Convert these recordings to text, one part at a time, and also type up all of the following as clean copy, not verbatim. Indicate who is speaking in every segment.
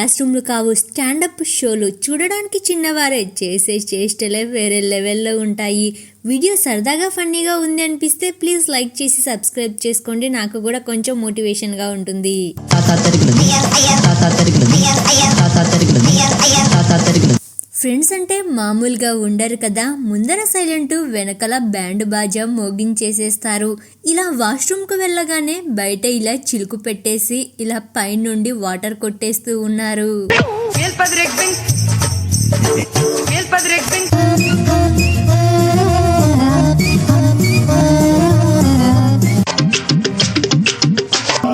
Speaker 1: Class రూమ్లు కావు, stand up షోలు చూడడానికి చిన్నవారే చేసే చేష్టలే వేరే లెవెల్లో ఉంటాయి. వీడియో సరదాగా ఫన్నీగా ఉంది అనిపిస్తే ప్లీజ్ లైక్ చేసి సబ్స్క్రైబ్ చేసుకోండి, నాకు కూడా కొంచెం మోటివేషన్గా ఉంటుంది. ఫ్రెండ్స్ అంటే మామూలుగా ఉండరు కదా, ముందర సైలెంట్, వెనకల బ్యాండ్ బాజా మోగించేసేస్తారు. ఇలా వాష్రూమ్కు వెళ్ళగానే బయట ఇలా చిలుకు పెట్టేసి ఇలా పైనుండి వాటర్ కొట్టేస్తూ ఉన్నారు.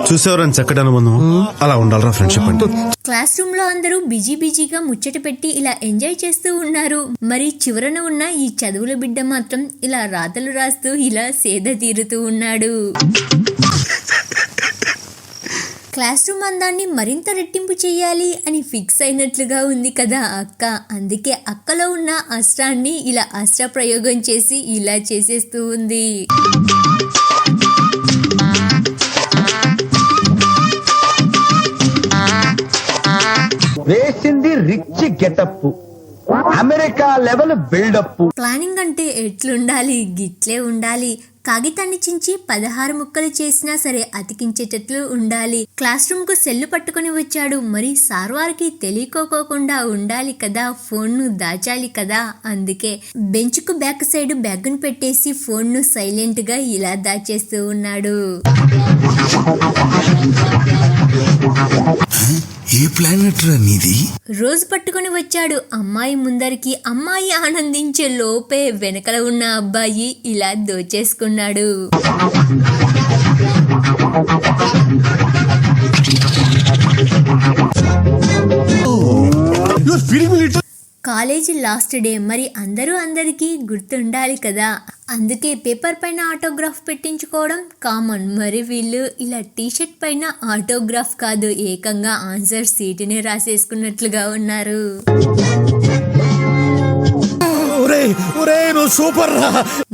Speaker 2: చూసేవారని చక్కటి అనుబంధం అలా ఉండాలరా ఫ్రెండ్షిప్ అంటే.
Speaker 1: క్లాస్ రూమ్ లో అందరూ బిజీగా ముచ్చట పెట్టి ఇలా ఎంజాయ్ చేస్తూ ఉన్నారు. మరి చివరన ఉన్న ఈ చదువుల బిడ్డ మాత్రం ఇలా రాతలు రాస్తూ ఇలా సేద తీరుతూ ఉన్నాడు. క్లాస్ రూమ్ అందాన్ని మరింత రెట్టింపు చేయాలి అని ఫిక్స్ అయినట్లుగా ఉంది కదా అక్క. అందుకే అక్కలో ఉన్న అస్త్రాన్ని ఇలా అస్త్ర ప్రయోగం చేసి ఇలా చేసేస్తూ ఉంది.
Speaker 3: వేసింది rich getup, America level buildup.
Speaker 1: Planning అంటే ఎట్లుండాలి, గిట్లే ఉండాలి. కాగితాన్ని చించి 16 ముక్కలు చేసినా సరే అతికించేటట్లు ఉండాలి. క్లాస్ రూమ్ కు సెల్లు పట్టుకుని వచ్చాడు. మరి సార్ వారికి తెలియకోకుండా ఉండాలి కదా, ఫోన్ ను దాచాలి కదా. అందుకే బెంచ్ కు బ్యాక్ సైడ్ బ్యాగ్ ను పెట్టేసి ఫోన్ ను సైలెంట్ గా ఇలా దాచేస్తూ ఉన్నాడు.
Speaker 4: ఏ ప్లానెట్ రా నీది?
Speaker 1: రోజు పట్టుకుని వచ్చాడు అమ్మాయి ముందరికి. అమ్మాయి ఆనందించే లోపే వెనకల ఉన్న అబ్బాయి ఇలా దోచేసుకున్నాడు. కాలేజీ లాస్ట్ డే, మరి అందరికీ గుర్తుండాలి కదా. అందుకే పేపర్ పైన ఆటోగ్రాఫ్ పెట్టించుకోవడం కామన్. మరి వీళ్ళు ఇలా టీషర్ట్ పైన ఆటోగ్రాఫ్ కాదు, ఏకంగా ఆన్సర్ సీటునే రాసేసుకున్నట్లుగా ఉన్నారు.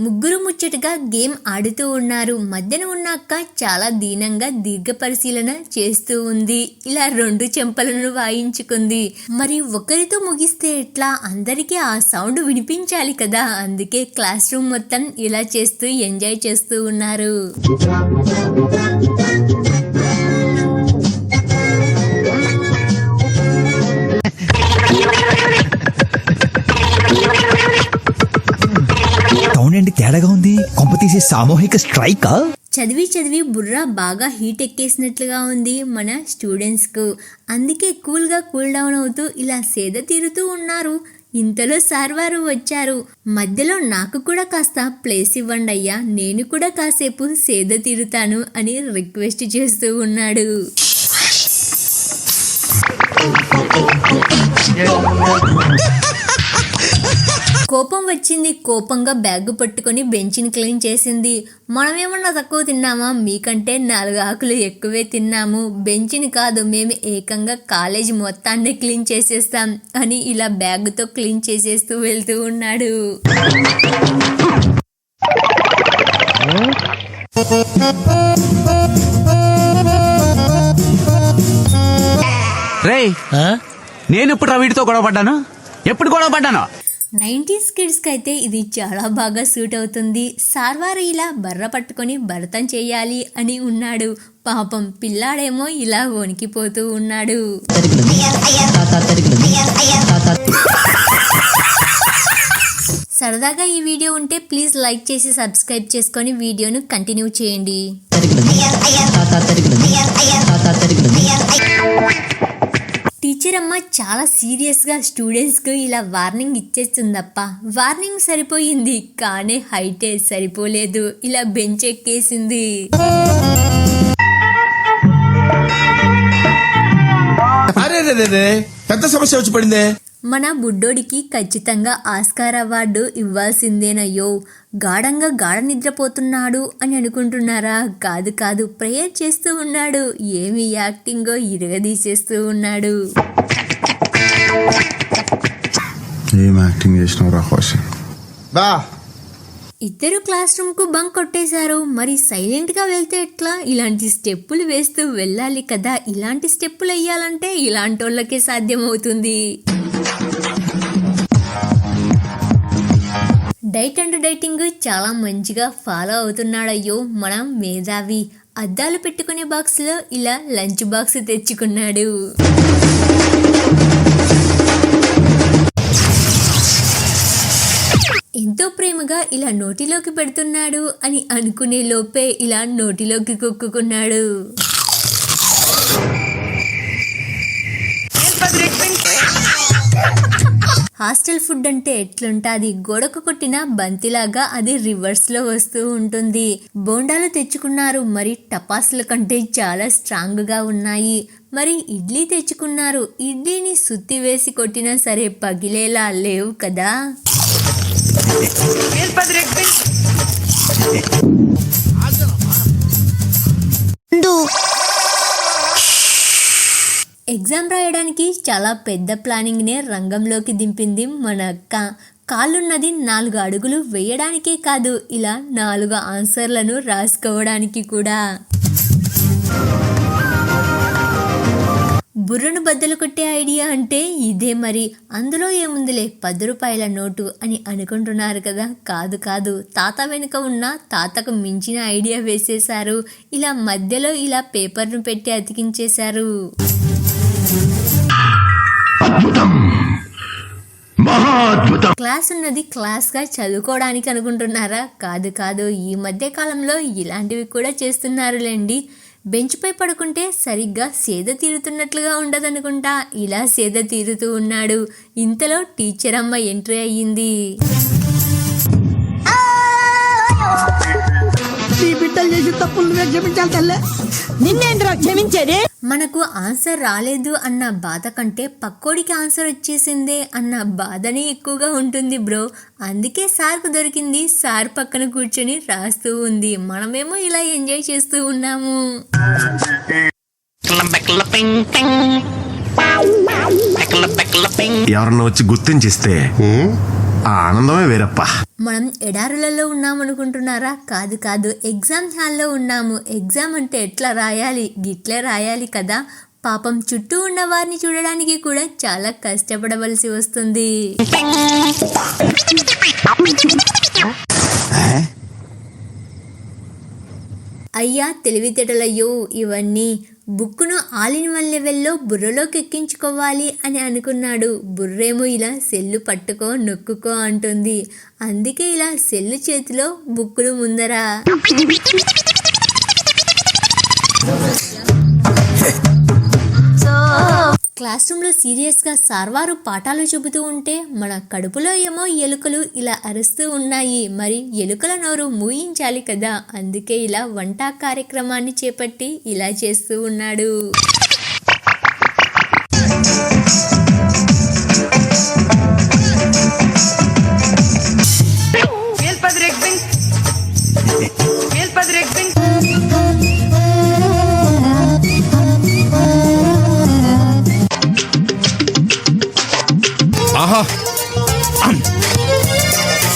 Speaker 1: ముగ్గురు ముచ్చటగా గేమ్ ఆడుతూ ఉన్నారు. మధ్యన ఉన్న అక్క చాలా దీనంగా దీర్ఘ పరిశీలన చేస్తూ ఉంది. ఇలా 2 చెంపలను వాయించుకుంది. మరి ఒకరితో ముగిస్తే ఎట్లా, అందరికీ ఆ సౌండ్ వినిపించాలి కదా. అందుకే క్లాస్ రూమ్ మొత్తం ఇలా చేస్తూ ఎంజాయ్ చేస్తూ ఉన్నారు.
Speaker 4: తేడాగా ఉంది, కొంప తీసే సామూహిక స్ట్రైక్.
Speaker 1: చదివి బుర్ర బాగా హీట్ ఎక్కేసినట్లుగా ఉంది మన స్టూడెంట్స్ కు. అందుకే కూల్ డౌన్ అవుతూ ఇలా సేద తీరుతూ ఉన్నారు. ఇంతలో సార్ వారు వచ్చారు. మధ్యలో నాకు కూడా కాస్త ప్లేస్ ఇవ్వండి అయ్యా, నేను కూడా కాసేపు సేద తీరుతాను అని రిక్వెస్ట్ చేస్తూ ఉన్నాడు. కోపం వచ్చింది. కోపంగా బ్యాగ్ పట్టుకొని బెంచ్ని క్లీన్ చేసింది. మనమేమన్నా తక్కువ తిన్నామా, మీకంటే 4 ఆకులు ఎక్కువే తిన్నాము. బెంచ్ని కాదు, మేము ఏకంగా కాలేజ్ మొత్తాన్ని క్లీన్ చేసేస్తాం అని ఇలా బ్యాగ్తో క్లీన్ చేసేస్తూ వెళ్తూ ఉన్నాడు.
Speaker 5: నేను ఎప్పుడు వీటితో గొడవ పడ్డాను? ఎప్పుడు గొడవ పడ్డాను?
Speaker 1: 90s కిడ్స్ కి అయితే ఇది చాలా బాగా సూట్ అవుతుంది. సార్ వారు ఇలా బర్ర పట్టుకొని భరతం చేయాలి అని ఉన్నాడు. పాపం పిల్లాడేమో ఇలా వణికిపోతూ ఉన్నాడు. సరదాగా ఈ వీడియో ఉంటే ప్లీజ్ లైక్ చేసి సబ్స్క్రైబ్ చేసుకొని వీడియోను కంటిన్యూ చేయండి. టీచర్ అమ్మ చాలా సీరియస్గా స్టూడెంట్స్కు ఇలా వార్నింగ్ ఇచ్చేస్తుందప్ప. వార్నింగ్ సరిపోయింది, కానీ హైటే సరిపోలేదు. ఇలా బెంచ్ ఎక్కేసింది.
Speaker 4: పెద్ద సమస్య వచ్చి పడిందే.
Speaker 1: మన బుడ్డోడికి ఖచ్చితంగా ఆస్కార్ అవార్డు ఇవ్వాల్సిందేనయ్యో. గాఢ నిద్రపోతున్నాడు అని అనుకుంటున్నారా? కాదు, ప్రేయర్ చేస్తూ ఉన్నాడు. ఏమి యాక్టింగో ఇరగదీసేస్తూ ఉన్నాడు.
Speaker 2: ఏం యాక్టింగ్ చేసినావు రా.
Speaker 1: ఇద్దరు క్లాస్ రూమ్ కు బంక్ కొట్టేశారు. మరి సైలెంట్ గా వెళ్తే ఎట్లా? ఇలాంటి స్టెప్పులు వేస్తూ వెళ్ళాలి కదా. ఇలాంటి స్టెప్పులు వేయాలంటే ఇలాంటి వాళ్ళకే సాధ్యమవుతుంది. డైట్ అండ్ డైటింగ్ చాలా మంచిగా ఫాలో అవుతున్నాడయ్యో మన మేధావి. అద్దాలు పెట్టుకునే బాక్స్ లో ఇలా లంచ్ బాక్స్ తెచ్చుకున్నాడు. ఎంతో ప్రేమగా ఇలా నోటిలోకి పెడుతున్నాడు అని అనుకునే లోపే ఇలా నోటిలోకి కుక్కుకున్నాడు. హాస్టల్ ఫుడ్ అంటే ఎట్లుంటాది? గోడకు కొట్టిన బంతిలాగా అది రివర్స్ లో వస్తూ ఉంటుంది. బోండాలు తెచ్చుకున్నారు. మరి టపాసుల కంటే చాలా స్ట్రాంగ్ గా ఉన్నాయి. మరి ఇడ్లీ తెచ్చుకున్నారు. ఇడ్లీని సుత్తి వేసి కొట్టినా సరే పగిలేలా లేవు కదా. ఎగ్జామ్ రాయడానికి చాలా పెద్ద ప్లానింగ్ నే రంగంలోకి దింపింది మన అక్క. కాళ్ళున్నది 4 అడుగులు వేయడానికే కాదు, ఇలా 4 ఆన్సర్లను రాసుకోవడానికి కూడా. బుర్రను బద్దలు కొట్టే ఐడియా అంటే ఇదే మరి. అందులో ఏముందిలే 10 రూపాయల నోటు అని అనుకుంటున్నారు కదా. కాదు కాదు, తాత వెనుక ఉన్న తాతకు మించిన ఐడియా వేసేశారు. ఇలా మధ్యలో ఇలా పేపర్ను పెట్టి అతికించేశారు. క్లాస్ ఉన్నది క్లాస్ గా చదువుకోవడానికి అనుకుంటున్నారా? కాదు కాదు, ఈ మధ్య కాలంలో ఇలాంటివి కూడా చేస్తున్నారులేండి. బెంచ్ పై పడుకుంటే సరిగ్గా సేద తీరుతున్నట్లుగా ఉండదనుకుంటా. ఇలా సేద తీరుతూ ఉన్నాడు. ఇంతలో టీచర్ అమ్మ ఎంట్రీ అయ్యింది. మనకు ఆన్సర్ రాలేదు అన్న బాధ కంటే పక్కోడికి ఆన్సర్ వచ్చేసిందే అన్న బాధనే ఎక్కువగా ఉంటుంది బ్రో. అందుకే సార్కు దొరికింది. సార్ పక్కన కూర్చొని రాస్తూ ఉంది. మనమేమో ఇలా ఎంజాయ్ చేస్తూ ఉన్నాము.
Speaker 2: ఎవరన్నా వచ్చి గుర్తించిస్తే ఆ ఆనందమే వేరప్ప.
Speaker 1: మనం ఎడారులలో ఉన్నామనుకుంటున్నారా? కాదు కాదు, ఎగ్జామ్ హాల్లో ఉన్నాము. ఎగ్జామ్ అంటే ఎట్లా రాయాలి? గిట్లే రాయాలి కదా. పాపం చుట్టూ ఉన్న వారిని చూడడానికి కూడా చాలా కష్టపడవలసి వస్తుంది. అయ్యా తెలివితేటలయ్యో ఇవన్నీ. బుక్కును ఆల్ ఇన్ వన్ లెవెల్లో బుర్రలోకి ఎక్కించుకోవాలి అని అనుకున్నాడు. బుర్రేమో ఇలా సెల్లు పట్టుకో నొక్కుకో అంటుంది. అందుకే ఇలా సెల్లు చేతిలో బుక్కులు ముందరా. క్లాస్ రూమ్ లో సీరియస్ గా సార్వారు పాఠాలు చెబుతూ ఉంటే మన కడుపులో ఏమో ఎలుకలు ఇలా అరుస్తూ ఉన్నాయి. మరి ఎలుకల నోరు మూయించాలి కదా. అందుకే ఇలా వంట కార్యక్రమాన్ని చేపట్టి ఇలా చేస్తూ ఉన్నాడు.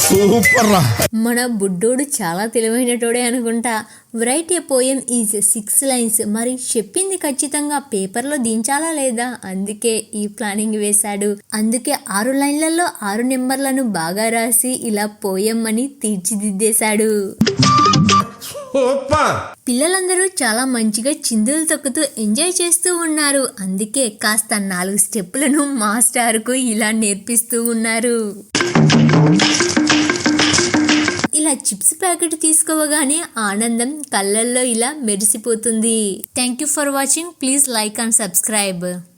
Speaker 4: సూపర్ రా.
Speaker 1: మన బుడ్డోడు చాలా తెలివైనటోడే అనుకుంటా. Right a poem is 6 lines. మరి చెప్పింది ఖచ్చితంగా పేపర్లో దించాలా లేదా? అందుకే ఈ ప్లానింగ్ వేశాడు. అందుకే 6 లైన్లలో 6 నెంబర్లను బాగా రాసి ఇలా పోయం అని తీర్చిదిద్దేశాడు. పిల్లలందరూ చాలా మంచిగా చిందులు తొక్కుతూ ఎంజాయ్ చేస్తూ ఉన్నారు. అందుకే కాస్త 4 స్టెప్పులను మాస్టర్కు ఇలా నేర్పిస్తూ ఉన్నారు. ఇలా చిప్స్ ప్యాకెట్ తీసుకోవగానే ఆనందం కళ్ళల్లో ఇలా మెరిసిపోతుంది. Thank you for watching. Please like and subscribe.